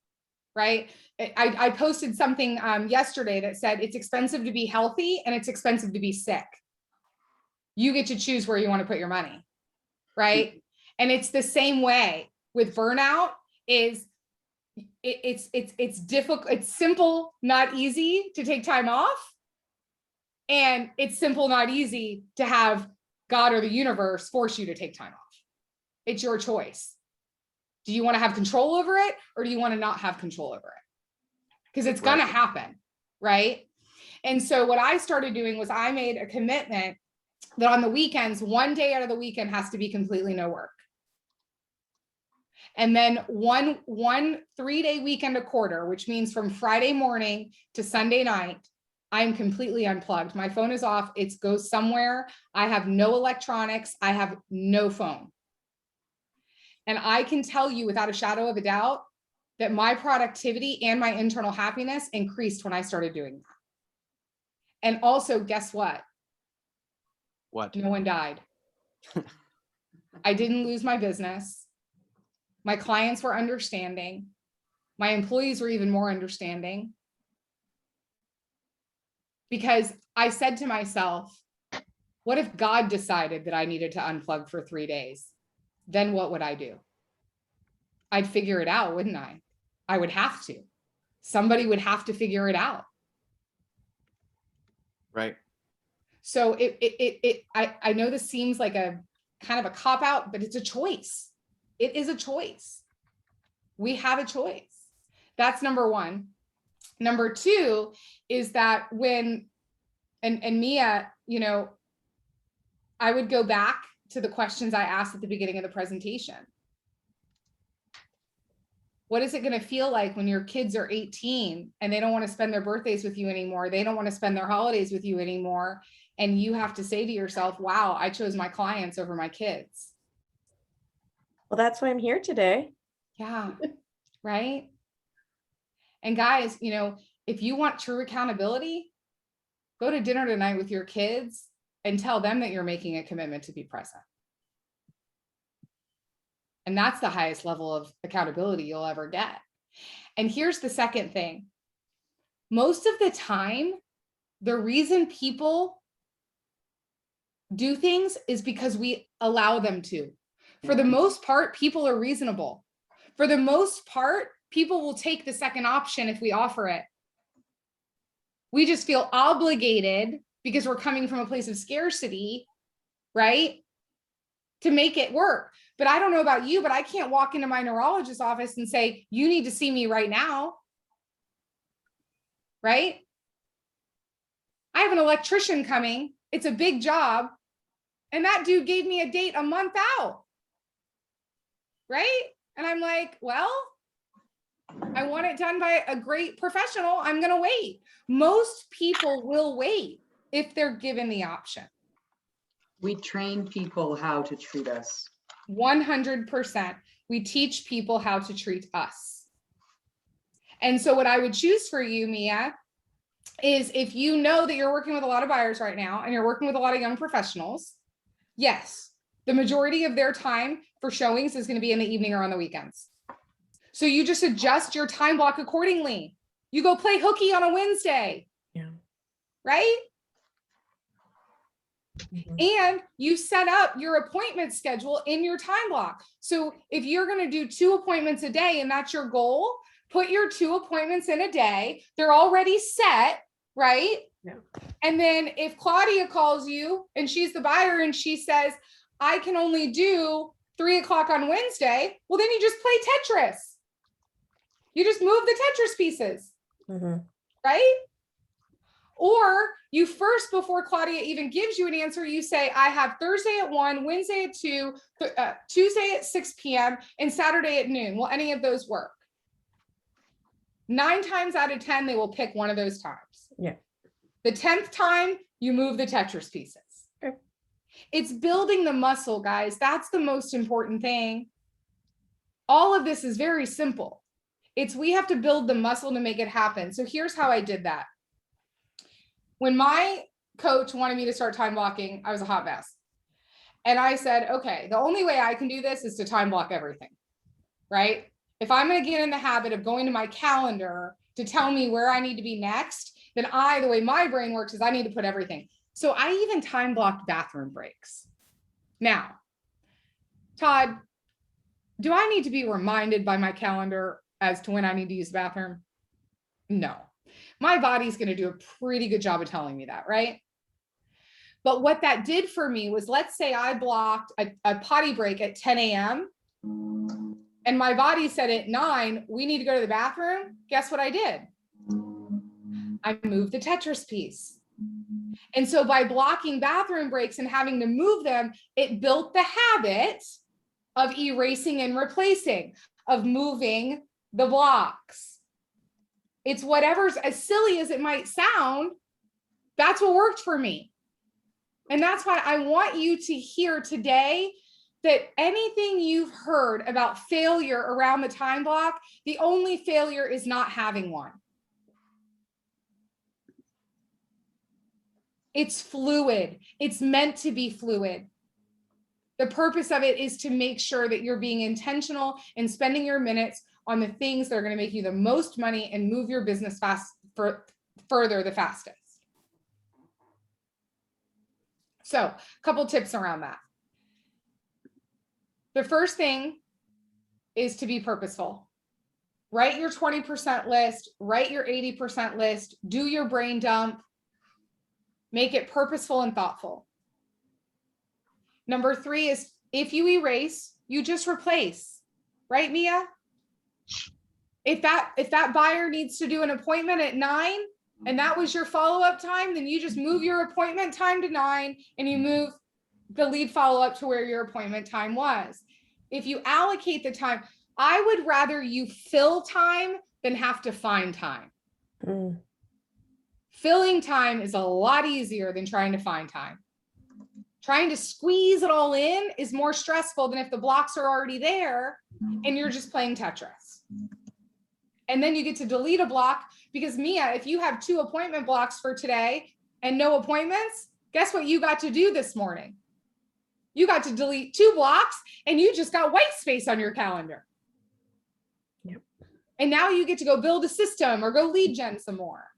Right. I posted something yesterday that said it's expensive to be healthy and it's expensive to be sick. You get to choose where you want to put your money. Right. And it's the same way with burnout. It's difficult. It's simple, not easy to take time off. And it's simple, not easy to have God or the universe force you to take time off. It's your choice. Do you want to have control over it, or do you want to not have control over it? Because it's going to happen, right? And so what I started doing was I made a commitment that on the weekends, one day out of the weekend has to be completely no work. And then one 3-day weekend a quarter, which means from Friday morning to Sunday night, I'm completely unplugged. My phone is off. It goes somewhere. I have no electronics. I have no phone. And I can tell you without a shadow of a doubt that my productivity and my internal happiness increased when I started doing that. And also, guess what? What? No one died. I didn't lose my business. My clients were understanding. My employees were even more understanding. Because I said to myself, what if God decided that I needed to unplug for 3 days? Then what would I do? I'd figure it out, wouldn't I? I would have to. Somebody would have to figure it out. Right. So I know this seems like a kind of a cop out, but it's a choice. It is a choice. We have a choice. That's number one. Number two is that when, and Mia, you know, I would go back to the questions I asked at the beginning of the presentation. What is it going to feel like when your kids are 18 and they don't want to spend their birthdays with you anymore? They don't want to spend their holidays with you anymore. And you have to say to yourself, wow, I chose my clients over my kids. Well, that's why I'm here today. Yeah. Right. And guys, you know, if you want true accountability, go to dinner tonight with your kids and tell them that you're making a commitment to be present. And that's the highest level of accountability you'll ever get. And here's the second thing. Most of the time, the reason people do things is because we allow them to. For the most part, people are reasonable. For the most part, people will take the second option if we offer it. We just feel obligated because we're coming from a place of scarcity, right? To make it work. But I don't know about you, but I can't walk into my neurologist's office and say, you need to see me right now. Right? I have an electrician coming. It's a big job. And that dude gave me a date a month out. Right? And I'm like, well, I want it done by a great professional. I'm going to wait. Most people will wait if they're given the option. We train people how to treat us. 100%. We teach people how to treat us. And so what I would choose for you, Mia, is if you know that you're working with a lot of buyers right now and you're working with a lot of young professionals, yes, the majority of their time for showings is going to be in the evening or on the weekends. So you just adjust your time block accordingly. You go play hooky on a Wednesday. Yeah. Right? Mhm. And you set up your appointment schedule in your time block. So if you're going to do 2 appointments a day and that's your goal, put your 2 appointments in a day. They're already set, right? Yeah. And then if Claudia calls you and she's the buyer and she says, I can only do 3 o'clock on Wednesday, well, then you just play Tetris. You just move the Tetris pieces, right? Or you first, before Claudia even gives you an answer, you say, I have Thursday at 1, Wednesday at 2, Tuesday at 6 p.m., and Saturday at noon. Will any of those work? 9 times out of 10, they will pick one of those times. Yeah. The 10th time, you move the Tetris pieces. Okay. It's building the muscle, guys. That's the most important thing. All of this is very simple. We have to build the muscle to make it happen. So here's how I did that. When my coach wanted me to start time blocking, I was a hot mess. And I said, okay, the only way I can do this is to time block everything, right? If I'm going to get in the habit of going to my calendar to tell me where I need to be next, then the way my brain works is I need to put everything. So I even time blocked bathroom breaks. Now, Todd, do I need to be reminded by my calendar as to when I need to use the bathroom? No. My body's going to do a pretty good job of telling me that, right? But what that did for me was, let's say I blocked a potty break at 10 a.m. and my body said at 9, we need to go to the bathroom. Guess what I did? I moved the Tetris piece. And so by blocking bathroom breaks and having to move them, it built the habit of erasing and replacing, of moving the blocks. It's whatever's, as silly as it might sound, that's what worked for me. And that's why I want you to hear today that anything you've heard about failure around the time block, the only failure is not having one. It's fluid. It's meant to be fluid. The purpose of it is to make sure that you're being intentional and spending your minutes on the things that are going to make you the most money and move your business further the fastest. So a couple tips around that. The first thing is to be purposeful. Write your 20% list, write your 80% list, do your brain dump, make it purposeful and thoughtful. Number 3 is, if you erase, you just replace, right, Mia? If that buyer needs to do an appointment at 9 and that was your follow-up time, then you just move your appointment time to 9 and you move the lead follow-up to where your appointment time was. If you allocate the time, I would rather you fill time than have to find time. Mm. Filling time is a lot easier than trying to find time. Trying to squeeze it all in is more stressful than if the blocks are already there and you're just playing Tetris. And then you get to delete a block because Mia, if you have 2 appointment blocks for today and no appointments, guess what you got to do this morning? You got to delete 2 blocks and you just got white space on your calendar. Yep. And now you get to go build a system or go lead gen some more.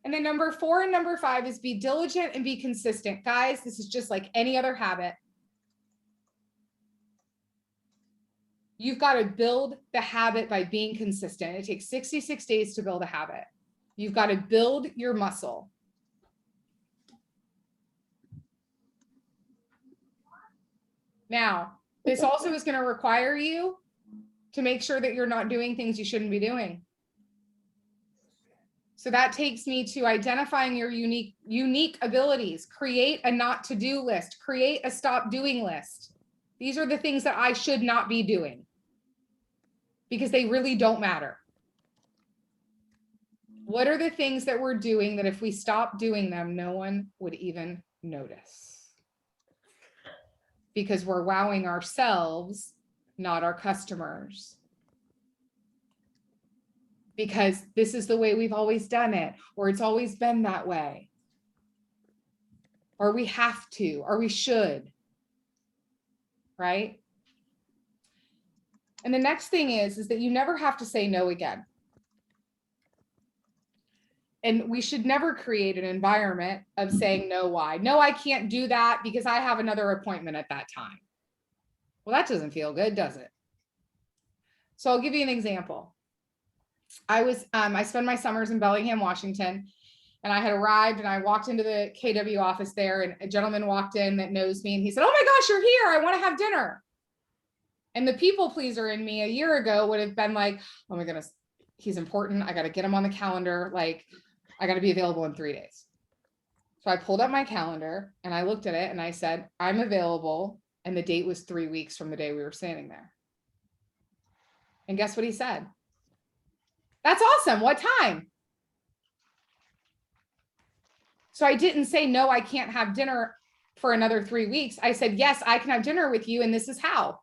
And then number 4 and number 5 is be diligent and be consistent. Guys, this is just like any other habit. You've got to build the habit by being consistent. It takes 66 days to build a habit. You've got to build your muscle. Now, this also is going to require you to make sure that you're not doing things you shouldn't be doing. So that takes me to identifying your unique abilities. Create a not to do list. Create a stop doing list. These are the things that I should not be doing because they really don't matter. What are the things that we're doing that if we stop doing them, no one would even notice? Because we're wowing ourselves, not our customers. Because this is the way we've always done it, or it's always been that way. Or we have to, or we should, right? And the next thing is that you never have to say no again. And we should never create an environment of saying no, why? No, I can't do that because I have another appointment at that time. Well, that doesn't feel good, does it? So I'll give you an example. I spend my summers in Bellingham, Washington, and I had arrived and I walked into the KW office there and a gentleman walked in that knows me and he said, "Oh my gosh, you're here. I want to have dinner." And the people pleaser in me a year ago would have been like, "Oh my goodness, he's important. I got to get him on the calendar. Like, I got to be available in 3 days." So I pulled up my calendar and I looked at it and I said, "I'm available." And the date was 3 weeks from the day we were standing there. And guess what he said? "That's awesome. What time?" So I didn't say, "No, I can't have dinner for another 3 weeks." I said, "Yes, I can have dinner with you. And this is how.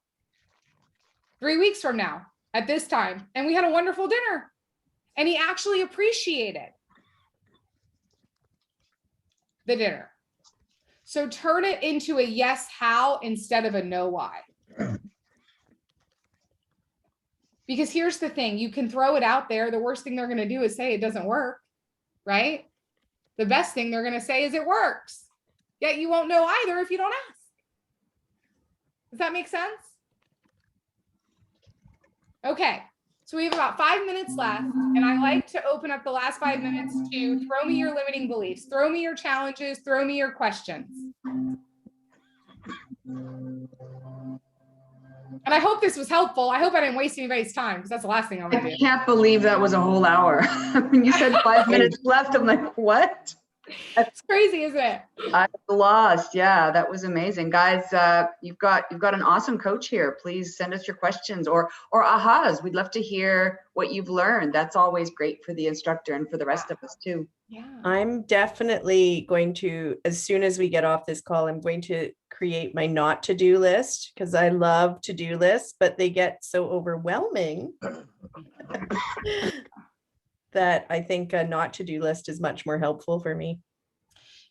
3 weeks from now at this time." And we had a wonderful dinner. And he actually appreciated the dinner. So turn it into a yes, how instead of a no, why. Because here's the thing, you can throw it out there. The worst thing they're going to do is say it doesn't work, right? The best thing they're going to say is it works. Yet you won't know either if you don't ask. Does that make sense? Okay, so we have about 5 minutes left, and I like to open up the last 5 minutes to throw me your limiting beliefs, throw me your challenges, throw me your questions. And I hope this was helpful. I hope I didn't waste anybody's time because that's the last thing I'm gonna do. I can't believe that was a whole hour. When you said 5 minutes left, I'm like, what? It's crazy, isn't it? I'm lost. Yeah, that was amazing. Guys, you've got an awesome coach here. Please send us your questions or ahas. We'd love to hear what you've learned. That's always great for the instructor and for the rest of us too. Yeah. I'm definitely going to, as soon as we get off this call, I'm going to create my not to-do list because I love to-do lists, but they get so overwhelming that I think a not to-do list is much more helpful for me.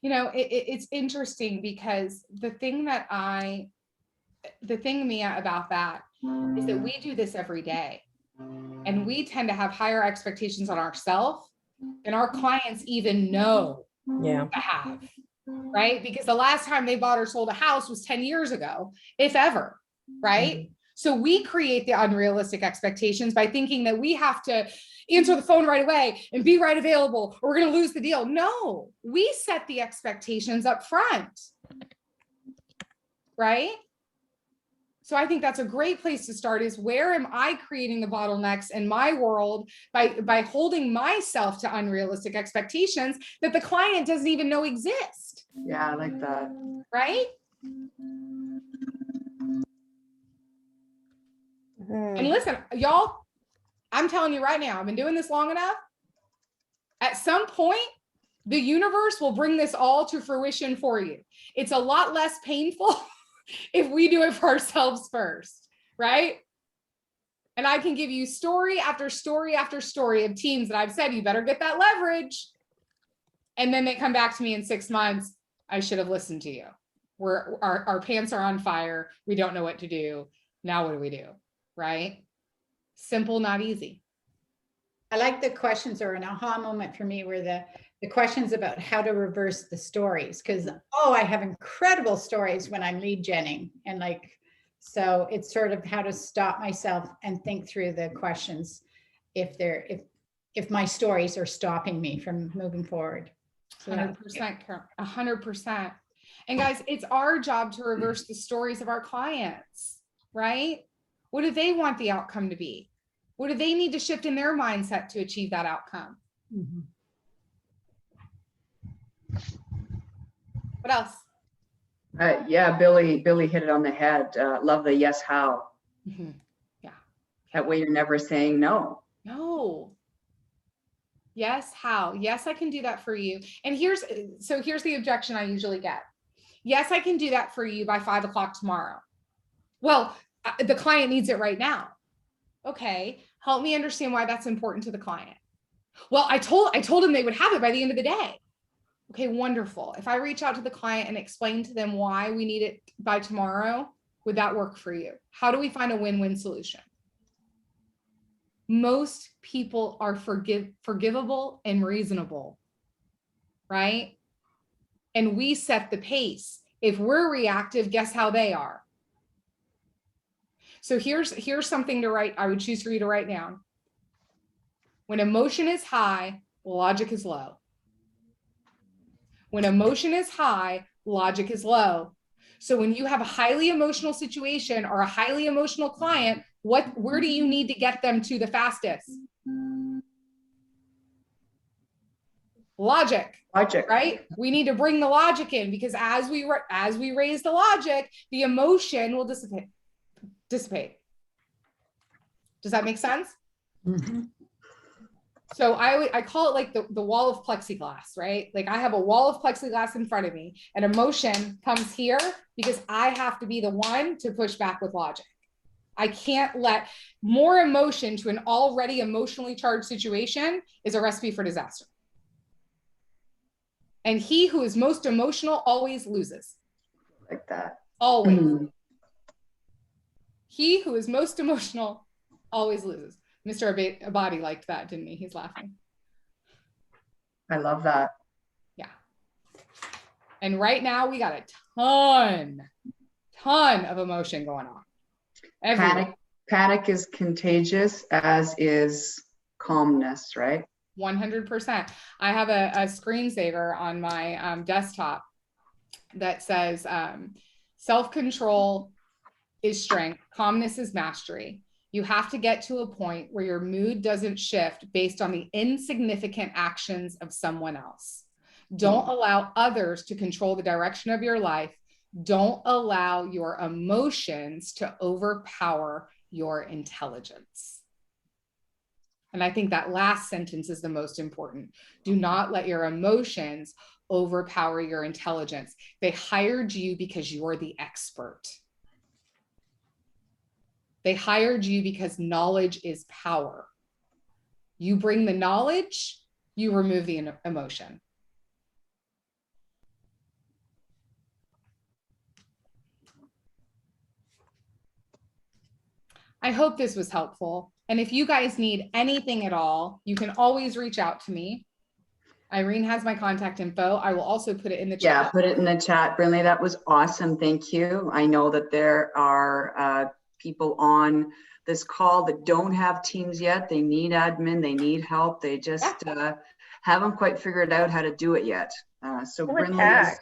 You know, it's interesting because the thing, Mia, about that is that we do this every day and we tend to have higher expectations on ourselves than our clients even know to have, right? Because the last time they bought or sold a house was 10 years ago, if ever, right? Mm-hmm. So we create the unrealistic expectations by thinking that we have to answer the phone right away and be right available, or we're going to lose the deal. No, we set the expectations up front, right? So I think that's a great place to start is where am I creating the bottlenecks in my world by holding myself to unrealistic expectations that the client doesn't even know exist. Yeah, I like that. Right? listen, y'all, I'm telling you right now, I've been doing this long enough. At some point, the universe will bring this all to fruition for you. It's a lot less painful if we do it for ourselves first, right? And I can give you story after story after story of teams that I've said, you better get that leverage. And then they come back to me in 6 months. I should have listened to you. Our pants are on fire. We don't know what to do. Now what do? Right? Simple, not easy. I like the questions, or an aha moment for me were the questions about how to reverse the stories. Because, I have incredible stories when I'm lead genning. And so it's sort of how to stop myself and think through the questions if my stories are stopping me from moving forward. 100%, 100%. And guys, it's our job to reverse the stories of our clients, right? What do they want the outcome to be? What do they need to shift in their mindset to achieve that outcome? Mm-hmm. What else? Yeah, Billy hit it on the head. Love the yes, how. Mm-hmm. Yeah. That way you're never saying no. No. Yes, how? Yes, I can do that for you. And here's the objection I usually get. Yes, I can do that for you by 5 o'clock tomorrow. Well, the client needs it right now. Okay, help me understand why that's important to the client. Well, I told them they would have it by the end of the day. Okay, wonderful. If I reach out to the client and explain to them why we need it by tomorrow, would that work for you? How do we find a win-win solution? Most people are forgivable and reasonable, right? And we set the pace. If we're reactive, guess how they are? So here's something to write. I would choose for you to write down. When emotion is high, logic is low. When emotion is high, logic is low. So when you have a highly emotional situation or a highly emotional client, where do you need to get them to the fastest? Logic, right? We need to bring the logic in, because as we raise the logic, the emotion will dissipate. Does that make sense? Mm-hmm. So I call it like the wall of plexiglass, right? Like I have a wall of plexiglass in front of me, and emotion comes here because I have to be the one to push back with logic. I can't let more emotion to an already emotionally charged situation is a recipe for disaster. And he who is most emotional always loses. Like that. Always. Mm. He who is most emotional always loses. Mr. Abadi liked that, didn't he? He's laughing. I love that. Yeah. And right now we got a ton of emotion going on. Panic is contagious, as is calmness, right? 100%. I have a screensaver on my desktop that says self-control is strength, calmness is mastery. You have to get to a point where your mood doesn't shift based on the insignificant actions of someone else. Don't allow others to control the direction of your life. Don't allow your emotions to overpower your intelligence. And I think that last sentence is the most important. Do not let your emotions overpower your intelligence. They hired you because you're the expert. They hired you because knowledge is power. You bring the knowledge, you remove the emotion. I hope this was helpful. And if you guys need anything at all, you can always reach out to me. Irene has my contact info. I will also put it in the chat. Yeah, put it in the chat, Brindley. That was awesome. Thank you. I know that there are people on this call that don't have teams yet. They need admin, they need help. They just haven't quite figured out how to do it yet. So Brindley's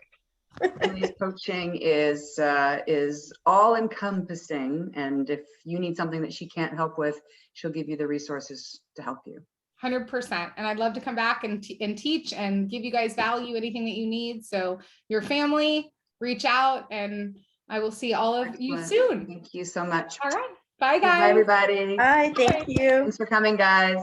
coaching is all encompassing. And if you need something that she can't help with, she'll give you the resources to help you. 100%. And I'd love to come back and teach and give you guys value, anything that you need. So your family, reach out, and I will see all of you soon. Thank you so much. All right. Bye, guys. Bye, everybody. Bye, thank you. Thanks for coming, guys.